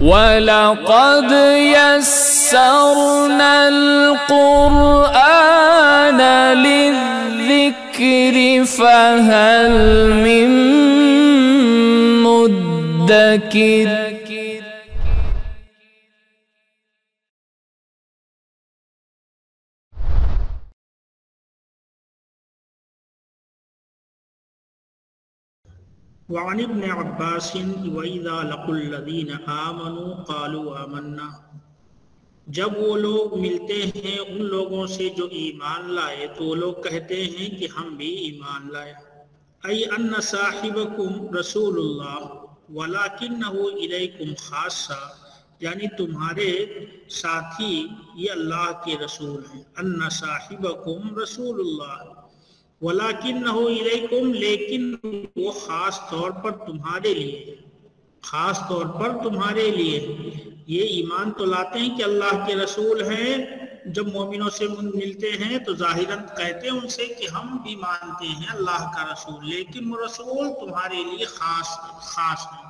وَلَقَدْ يَسَّرْنَا الْقُرْآنَ لِلذِّكْرِ فَهَلْ مِن مُّدَّكِرٍ وعن ابن عباس وَإِذَا لَقُوا الَّذِينَ آمَنُوا قَالُوا آمَنَّا، جب وہ لوگ ملتے ہیں ان لوگوں سے جو ایمان لائے تو وہ لوگ کہتے ہیں کہ ہم بھی ایمان لائے۔ ای ان صاحبکم رسول اللہ ولکنہ الیکم خاصہ، یعنی تمہارے ساتھی یہ اللہ کے رسول ہیں۔ ان صاحبکم رسول اللہ وَلَكِنَّهُ إِلَيْكُمْ، لیکن وہ خاص طور پر تمہارے لیے، خاص طور پر تمہارے لیے۔ یہ ایمان تو لاتے ہیں کہ اللہ کے رسول ہیں، جب مومنوں سے ملتے ہیں تو ظاہراً کہتے ہیں ان سے کہ ہم بھی مانتے ہیں اللہ کا رسول، لیکن وہ رسول تمہارے لیے خاص ہیں۔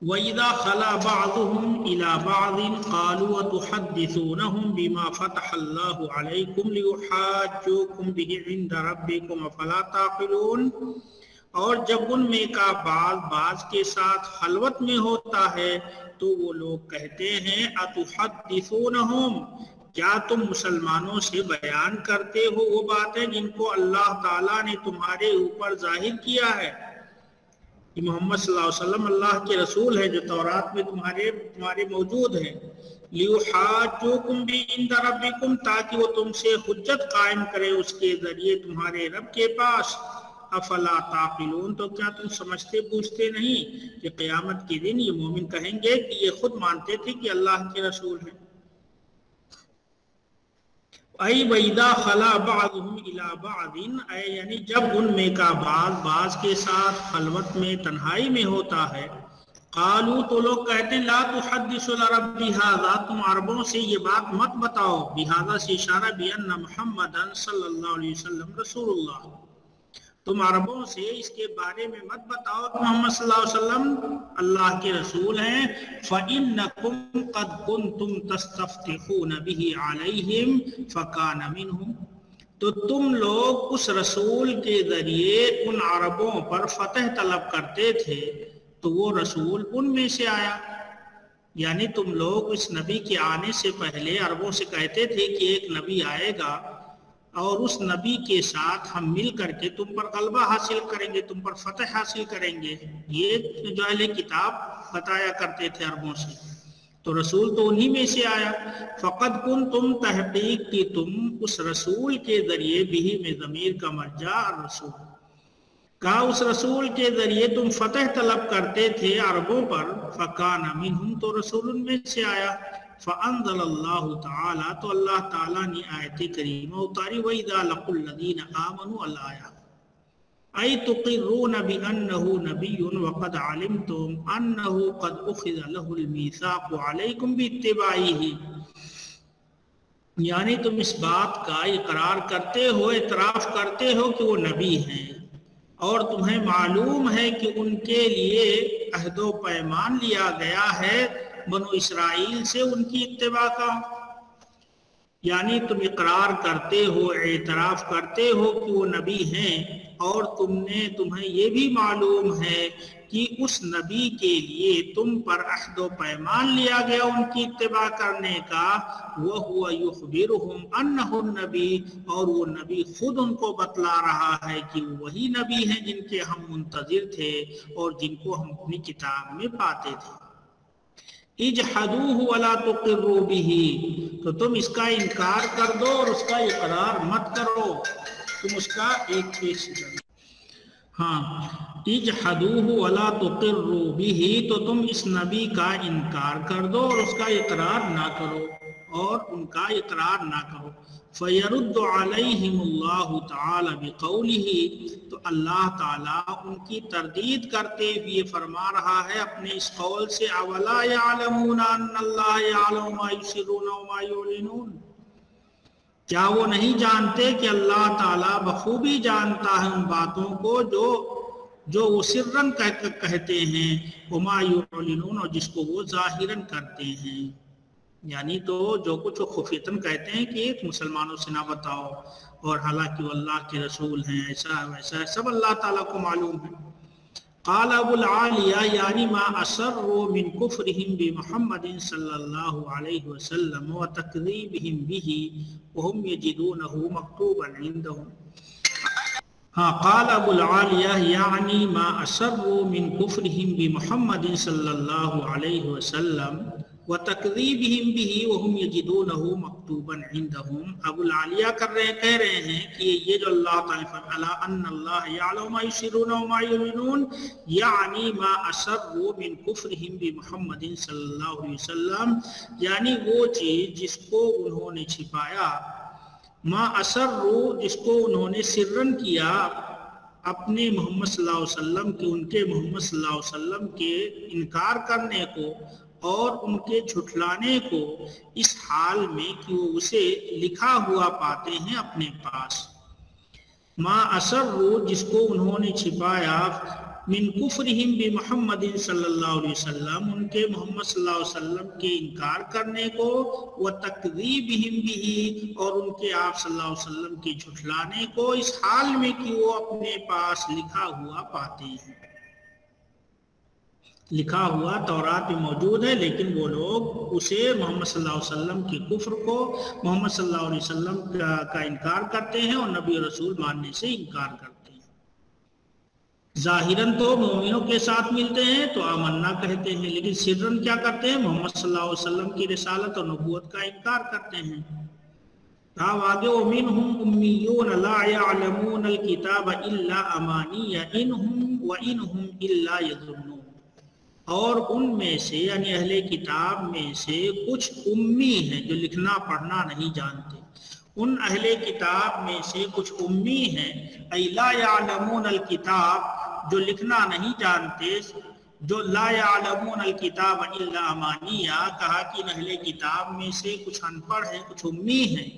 وَإِذَا خَلَا بَعْضُهُمْ إِلَى بَعْضٍ قَالُوا أَتُحَدِّثُونَهُم بِمَا فَتَحَ اللَّهُ عَلَيْكُمْ لِيُحَاجُّوكُم بِهِ عِندَ رَبِّكُمْ أَفَلَا تَعْقِلُونَ، اور جب ان میں کا بعض کے ساتھ خلوت میں ہوتا ہے تو وہ لوگ کہتے ہیں أَتُحَدِّثُونَهُم، کیا تم مسلمانوں سے بیان کرتے ہو وہ باتیں جن کو اللہ تعالیٰ نے تمہارے اوپر ظاہر کیا ہے۔ کہ محمد صلی اللہ علیہ وسلم اللہ کے رسول ہیں جو تورات میں تمہارے موجود ہیں۔ لِيُحَاجُّوكُمْ بِهِ عِندَ رَبِّكُمْ، تاکہ وہ تم سے حجت قائم کرے اس کے ذریعے تمہارے رب کے پاس۔ افلا تعقلون، تو کیا تم سمجھتے بوجھتے نہیں کہ قیامت کے دن یہ مومن کہیں گے کہ یہ خود مانتے تھے کہ اللہ کے رسول ہیں۔ ای وَإِذَا خَلَا بَعْضُهُمْ إِلَى بَعْضٍ، یعنی جب ان میں کا بعض کے ساتھ خلوت میں تنہائی میں ہوتا ہے، قالوا تو لوگ کہتے ہیں لا تحدثوا العرب بهذا، تم عربوں سے یہ بات مت بتاؤ، بهذا سے اشارہ بأن محمدًا صلی اللہ علیہ وسلم رسول اللہ، تم عربوں سے اس کے بارے میں مت بتاؤ کہ محمد صلی اللہ علیہ وسلم اللہ کے رسول ہیں۔ فَإِنَّكُمْ قَدْ كُنْتُمْ تَسْتَفْتِحُونَ بِهِ عَلَيْهِمْ فَكَانَ مِنْهُمْ، تو تم لوگ اس رسول کے ذریعے ان عربوں پر فتح طلب کرتے تھے تو وہ رسول ان میں سے آیا۔ یعنی تم لوگ اس نبی کے آنے سے پہلے عربوں سے کہتے تھے کہ ایک نبی آئے گا اور اس نبی کے ساتھ ہم مل کر کے تم پر غلبہ حاصل کریں گے، تم پر فتح حاصل کریں گے، یہ جو اہل کتاب بتایا کرتے تھے عربوں سے، تو رسول تو انہی میں سے آیا۔ فقد کنتم، تحقیق کہ تم اس رسول کے ذریعے بھی میں ضمیر کا مرجع الرسول کا، اس رسول کے ذریعے تم فتح طلب کرتے تھے عربوں پر۔ فکان منہم، تو رسول ان میں سے آیا۔ فانزل اللہ تعالی، تو اللہ تعالیٰ نے آیت کریمہ اتاری، وَإِذَا لَقُوا الَّذِينَ آمَنُوا الآیہ، ای تقرون بأنه نبی وقد علمتم انه قد اخذ له الميثاق عليكم باتباعه، یعنی تم اس بات کا اقرار کرتے ہو، اعتراف کرتے ہو کہ وہ نبی ہیں، اور تمہیں معلوم ہے کہ ان کے لیے عہد و پیمان لیا گیا ہے بنو اسرائیل سے ان کی اتباع کا۔ یعنی تم اقرار کرتے ہو، اعتراف کرتے ہو کہ وہ نبی ہیں، اور تمہیں یہ بھی معلوم ہے کہ اس نبی کے لیے تم پر عہد و پیمان لیا گیا ان کی اتباع کرنے کا۔ وَهُوَ يُخْبِرُهُمْ أَنَّهُ النَّبِيُّ، اور وہ نبی خود ان کو بتلا رہا ہے کہ وہی نبی ہیں جن کے ہم منتظر تھے اور جن کو ہم اپنی کتاب میں پاتے تھے۔ اجحدوه ولا تقروا به، تو تم اس کا انکار کر دو اور اس کا اقرار مت کرو، تم اس کا ایک پیش کرو۔ اجحدوه ولا تقروا به، تو تم اس نبی کا انکار کر دو اور اس کا اقرار نہ کرو، اور ان کا اقرار نہ کرو۔ فَيَرُدُّ عَلَيْهِمُ اللَّهُ تَعَالَى بِقَوْلِهِ، تو اللہ تعالیٰ ان کی تردید کرتے ہوئے فرما رہا ہے اپنے اس قول سے، أَوَلَا يَعْلَمُونَ أَنَّ اللَّهَ يَعْلَمُ مَا يُسِرُّونَ وَمَا يُعْلِنُونَ، کیا وہ نہیں جانتے کہ اللہ تعالیٰ بخوبی جانتا ہے ان باتوں کو جو جو وہ سرن کہتے ہیں، وما یعلنون، اور جس کو وہ ظاہراً کرتے ہیں. یعنی تو جو کچھ وہ خفیتاً کہتے ہیں کہ مسلمانوں سے نہ بتاؤ، اور حالانکہ وہ اللہ کے رسول ہیں، ایسا ویسا سب اللہ تعالیٰ کو معلوم ہے. قال ابو العالیہ یعنی ما اسروا من کفرهم بمحمد صلی اللہ علیہ وسلم وتکذیبهم به وهم یجدونه مکتوبا عندهم. ہاں، قال ابو العالیہ یعنی ما اسروا من کفرهم بمحمد صلی اللہ علیہ وسلم وتکذیبهم به وهم یجدونه مکتوبا عندهم. ابو العالیہ کہہ رہے ہیں کہ یہ جو اللہ تعالیٰ فرمایا ان اللہ یعلم ما یسرون وما یعلنون، یعنی ما اسروا من کفرهم بمحمد صلی اللہ علیہ وسلم، یعنی وہ چیز جس کو انہوں نے چھپایا، ما اسروا جس کو انہوں نے سرن کیا اپنے محمد صلی اللہ علیہ وسلم کے، ان کے محمد صلی اللہ علیہ وسلم کے انکار کرنے کو اور ان کے جھٹلانے کو، اس حال میں کہ وہ اسے لکھا ہوا پاتے ہیں اپنے پاس. ما اسروا جس کو انہوں نے چھپایا، من کفرہم بمحمد صلی اللہ علیہ وسلم ان کے محمد صلی اللہ علیہ وسلم کے انکار کرنے کو، وتکذیبہم بہ اور ان کے آپ صلی اللہ علیہ وسلم کے جھٹلانے کو، اس حال میں کہ وہ اپنے پاس لکھا ہوا پاتے ہیں. لکھا ہوا تورات میں موجود ہے، لیکن وہ لوگ اسے محمد صلی اللہ علیہ وسلم کے کفر کو، محمد صلی اللہ علیہ وسلم کا انکار کرتے ہیں اور نبی رسول ماننے سے انکار کرتے ہیں. ظاہراً تو مومنوں کے ساتھ ملتے ہیں تو آمنا کہتے ہیں، لیکن سرن کیا کرتے ہیں؟ محمد صلی اللہ علیہ وسلم کی رسالت اور نبوت کا انکار کرتے ہیں. آگے وَمِنْهُمْ أُمِّيُّونَ لَا يَعْلَمُونَ الْكِتَابَ إِلَّا أَمَانِيَّ إِنْهُمْ وَإِنْهُمْ إِلَّا يَظُنُّونَ. اور ان میں سے یعنی اہل کتاب میں سے کچھ امی ہیں جو لکھنا پڑھنا نہیں جانتے. ان اہل کتاب میں سے کچھ امی ہیں، اَيْ لَا يَعْلَمُونَ الْكِتَاب جو لکھنا نہیں جانتے، جو لا يعلمون الکتاب الا امانیہ، کہا کہ اہل کتاب میں سے کچھ ان پڑھ ہیں، کچھ امی ہیں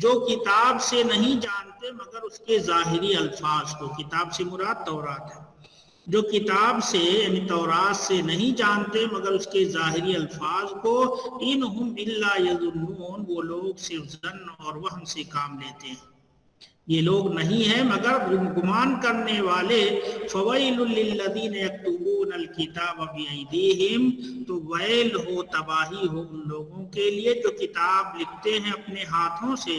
جو کتاب سے نہیں جانتے مگر اس کے ظاہری الفاظ کو. کتاب سے مراد تورات ہے. جو کتاب سے یعنی تورات سے نہیں جانتے مگر اس کے ظاہری الفاظ کو. انہم الا یظنون وہ لوگ صرف ظن اور وہم سے کام لیتے ہیں، یہ لوگ نہیں ہیں مگر گمان کرنے والے. فویل للذین یکتبون الکتاب بایدیہم تو ویل ہو، تباہی ہو ان لوگوں کے لیے جو کتاب لکھتے ہیں اپنے ہاتھوں سے.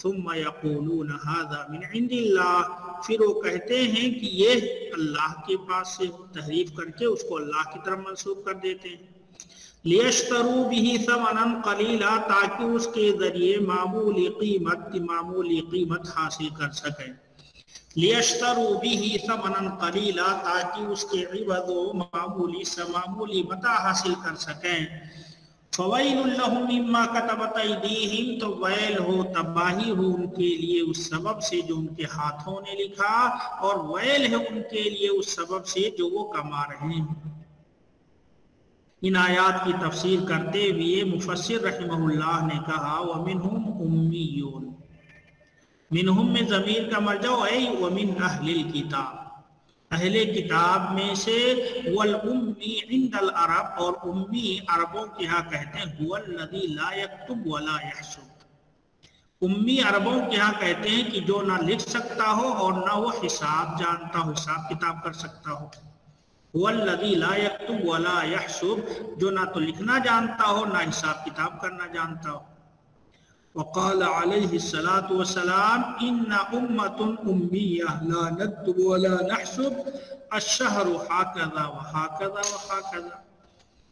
ثم یقولون ھذا من عند اللہ پھر وہ کہتے ہیں کہ یہ اللہ کے پاس سے، تحریف کر کے اس کو اللہ کی طرف منسوب کر دیتے ہیں. لیشتروا به ثمنا قلیلا تاکہ اس کے ذریعے معمولی قیمت حاصل کر سکیں. لیشتروا به ثمنا قلیلا تاکہ اس کے عوض و معمولی متاع حاصل کر سکیں. فویل لهم مما كتبت ایدیہم تو ویل ہو، تباہی ہو ان کے لیے اس سبب سے جو ان کے ہاتھوں نے لکھا، اور ویل ہے ان کے لیے اس سبب سے جو وہ کما رہے ہیں. ان آیات کی تفسیر کرتے ہوئے مفسر رحمہ اللہ نے کہا وَمِنْهُمْ أُمِّيُّونَ، منہم میں ضمیر کا مرجع ہے وَمِنْ أَهْلِ الْكِتَابِ اہل کتاب میں سے. والأمی عند العرب اور امی عربوں کے ہاں کہتے ہیں هو الذی لا یکتب ولا یحسب. امی عربوں کے ہاں کہتے ہیں کہ جو نہ لکھ سکتا ہو اور نہ وہ حساب جانتا ہو، حساب کتاب کر سکتا ہو. هو الذی لا یکتب ولا یحسب جو نہ تو لکھنا جانتا ہو نہ حساب کتاب کرنا جانتا ہو. وقال علیہ الصلاۃ والسلام ان امۃ امیہ لا نکتب ولا نحسب الشہر ہاکذا وہاکذا وہاکذا،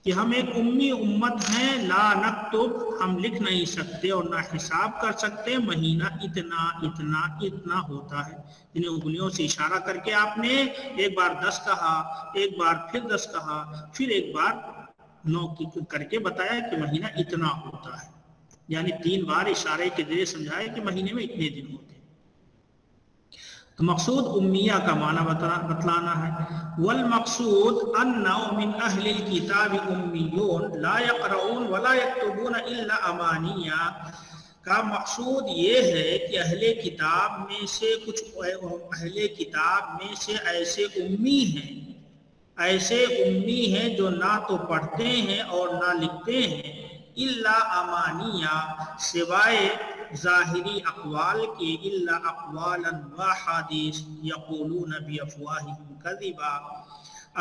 کہ ہم ایک امی امت ہیں، لا نکتب ہم لکھ نہیں سکتے اور نہ حساب کر سکتے، مہینہ اتنا اتنا اتنا ہوتا ہے. انہیں انگلیوں سے اشارہ کر کے آپ نے ایک بار 10 کہا، ایک بار پھر 10 کہا، پھر ایک بار 9 کر کے بتایا کہ مہینہ اتنا ہوتا ہے، یعنی 3 بار اشارے کے ذریعے سمجھایا کہ مہینے میں اتنے دن ہوتے ہیں. تو مقصود امیہ کا معنی بتلانا ہے. والمقصود انہ من اہل الکتاب امیون لا یقرؤون ولا یکتبون الا امانیہ، کا مقصود یہ ہے کہ اہل کتاب میں سے کچھ ایسے امی ہیں جو نہ تو پڑھتے ہیں اور نہ لکھتے ہیں، الا امانیہ سوائے ظاہری اقوال کے، الا اقوالا واحادیث یقولون بافواہہم کذبا۔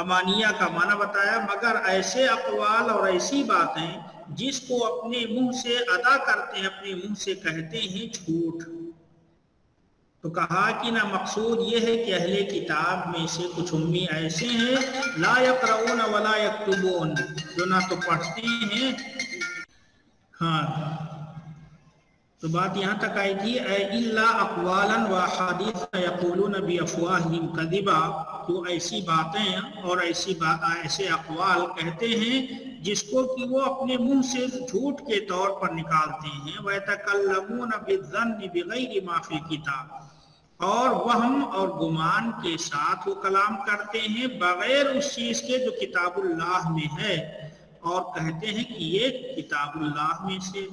امانیہ کا معنی بتایا مگر ایسے اقوال اور ایسی باتیں جس کو اپنے منہ سے ادا کرتے ہیں، اپنے منہ سے کہتے ہیں جھوٹ۔ تو کہا کہ نہ مقصود یہ ہے کہ اہل کتاب میں سے کچھ امی ایسے ہیں لا یقرؤون ولا یکتبون، جو نہ تو پڑھتے ہیں، ہاں تو بات یہاں تک آئی تھی الا اقوالا واحادیث یقولون بافواہہم کذبا، تو ایسی باتیں اور ایسے اقوال کہتے ہیں جس کو کہ وہ اپنے منہ سے جھوٹ کے طور پر نکالتے ہیں، وَيَتَكَلَّمُونَ بِالظَّنِّ بِغَيْرِ مَا فِي الْكِتَابِ، اور وہم اور گمان کے ساتھ وہ کلام کرتے ہیں بغیر اس چیز کے جو کتاب اللہ میں ہے، اور کہتے ہیں کہ یہ کتاب اللہ میں سے،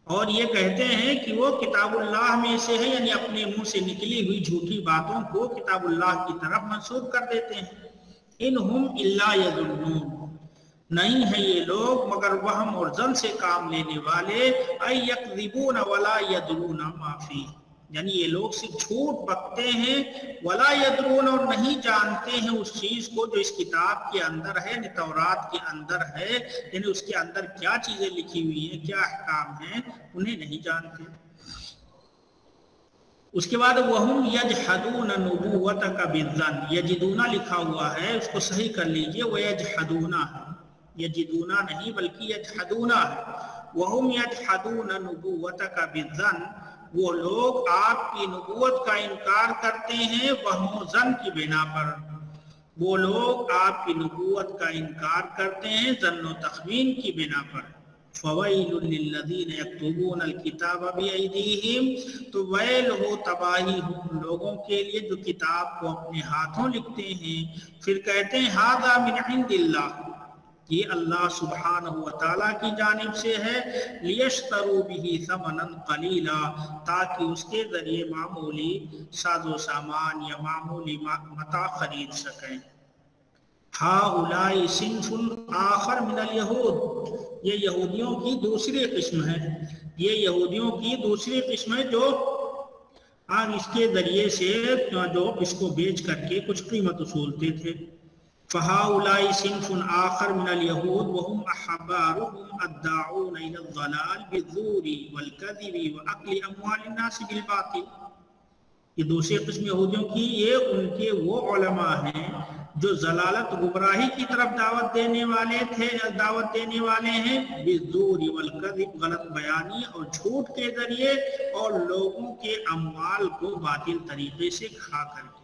اور یہ کہتے ہیں کہ وہ کتاب اللہ میں سے ہے، یعنی اپنے منہ سے نکلی ہوئی جھوٹی باتوں کو کتاب اللہ کی طرف منسوب کر دیتے ہیں۔ انہم الا یظنون، نہیں ہے یہ لوگ مگر وہم اور ظن سے کام لینے والے، ای یکذبون ولا یدرون ما فیہ، یعنی یہ لوگ صرف جھوٹ بکتے ہیں، ولا یدرون، اور نہیں جانتے ہیں اس چیز کو جو اس کتاب کے اندر ہے، یعنی تورات کے اندر ہے، یعنی اس کے اندر کیا چیزیں لکھی ہوئی ہیں، کیا احکام ہیں، انہیں نہیں جانتے۔ اس کے بعد وَهُمْ يَجْحَدُونَ نُبُوَّتَكَ بِالظَّنِّ، یجدون لکھا ہوا ہے، اس کو صحیح کر لیجئے، وَيَجْحَدُونَ ہے، یجدون نہیں بلکہ یجحدون ہے۔ وَهُمْ يَجْحَدُونَ نُبُوَّتَكَ بِالظَّنِّ، وہ لوگ آپ کی نبوت کا انکار کرتے ہیں وہم و ظن کی بنا پر، وہ لوگ آپ کی نبوت کا انکار کرتے ہیں ظن و تخمین کی بنا پر۔ فَوَيْلٌ لِّلَّذِينَ يَكْتُبُونَ الْكِتَابَ بِأَيْدِيهِمْ، تو ویل ہو، تباہی ہو ان لوگوں کے لیے جو کتاب کو اپنے ہاتھوں لکھتے ہیں، پھر کہتے ہیں ھذا من عند اللہ، یہ اللہ سبحانہ وتعالیٰ کی جانب سے ہے، لیشتروا بہ ثمنا قلیلا، تاکہ اس کے ذریعے معمولی ساز و سامان یا معمولی متاع خرید سکیں۔ ہؤلاء صنف آخر من الیہود، یہ یہودیوں کی دوسری قسم ہے، یہ یہودیوں کی دوسری قسم ہے جو آج اس کے ذریعے سے جو اس کو بیچ کر کے کچھ قیمت اصولتے تھے۔ فَهَؤُلَاءِ صِنْفٌ آخر مِنَ الْيَهُودِ وَهُمْ أَحْبَارُهُمْ الدَّاعُونَ إِلَى الضَّلَالِ بِالزُّورِ وَالْكَذِبِ وَأَكْلِ أَمْوَالِ النَّاسِ بِالْبَاطِلِ، یہ دوسری قسم یہودیوں کی، یہ ان کے وہ علماء ہیں جو ضلالت گمراہی کی طرف دعوت دینے والے ہیں، بالزور والکذب، غلط بیانی اور جھوٹ کے ذریعے، اور لوگوں کے اموال کو باطل طریقے سے کھا کر کے۔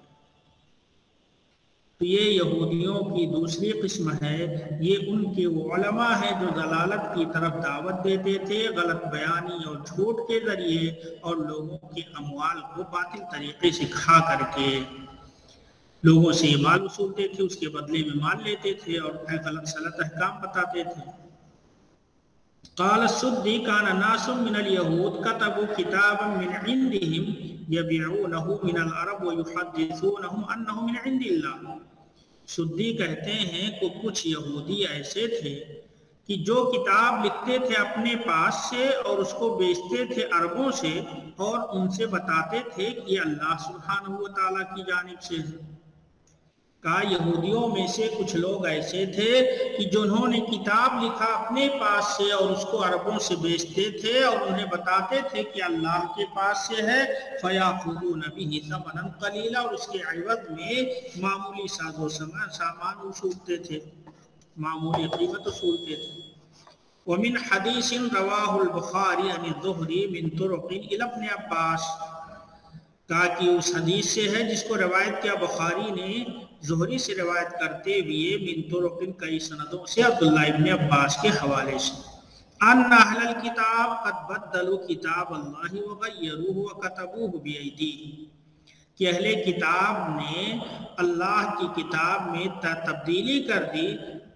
تو یہ یہودیوں کی دوسری قسم ہے، یہ ان کے وہ علماء ہیں جو ضلالت کی طرف دعوت دیتے تھے غلط بیانی اور جھوٹ کے ذریعے، اور لوگوں کے اموال کو باطل طریقے سے کھا کر کے لوگوں سے مال وصولتے تھے، اس کے بدلے میں مال لیتے تھے اور غلط سلط احکام بتاتے تھے۔ قال السدی کان ناس من الیہود کتبوا کتابا من عندهم یبیعونه من العرب ویحدثونهم انه من عند اللہ۔ سدی کہتے ہیں کہ کچھ یہودی ایسے تھے کہ جو کتاب لکھتے تھے اپنے پاس سے اور اس کو بیچتے تھے عربوں سے، اور ان سے بتاتے تھے کہ یہ اللہ سبحانہ و تعالیٰ کی جانب سے ہے۔ کہا یہودیوں میں سے کچھ لوگ ایسے تھے کہ جنہوں نے کتاب لکھا اپنے پاس سے اور اس کو عربوں سے بیچتے تھے اور انہیں بتاتے تھے کہ اللہ کے پاس سے ہے، فَيَأْخُذُونَ بِهِ ثَمَنًا قَلِيلًا، اور اس کے عوض میں معمولی ساز و سامان وصولتے تھے، معمولی قیمت وصولتے تھے۔ وَمِنْ حَدِيثٍ رَوَاهُ الْبُخَارِي عَنِ الزُّهْرِي مِنْ طُرُقٍ إِلَى ابْنِ عَبَّاسٍ، کہا کہ اس حدیث سے ہے جس کو روایت کیا بخاری نے زہری سے روایت کرتے ہوئے، من طرق کئی سندوں سے، عبداللہ ابن عباس کے حوالے سے، ان اہل الکتاب قد بدلوا کتاب اللہ وغیروہ وکتبوہ بایدیہم، کہ اہل کتاب نے اللہ کی کتاب میں تبدیلی کر دی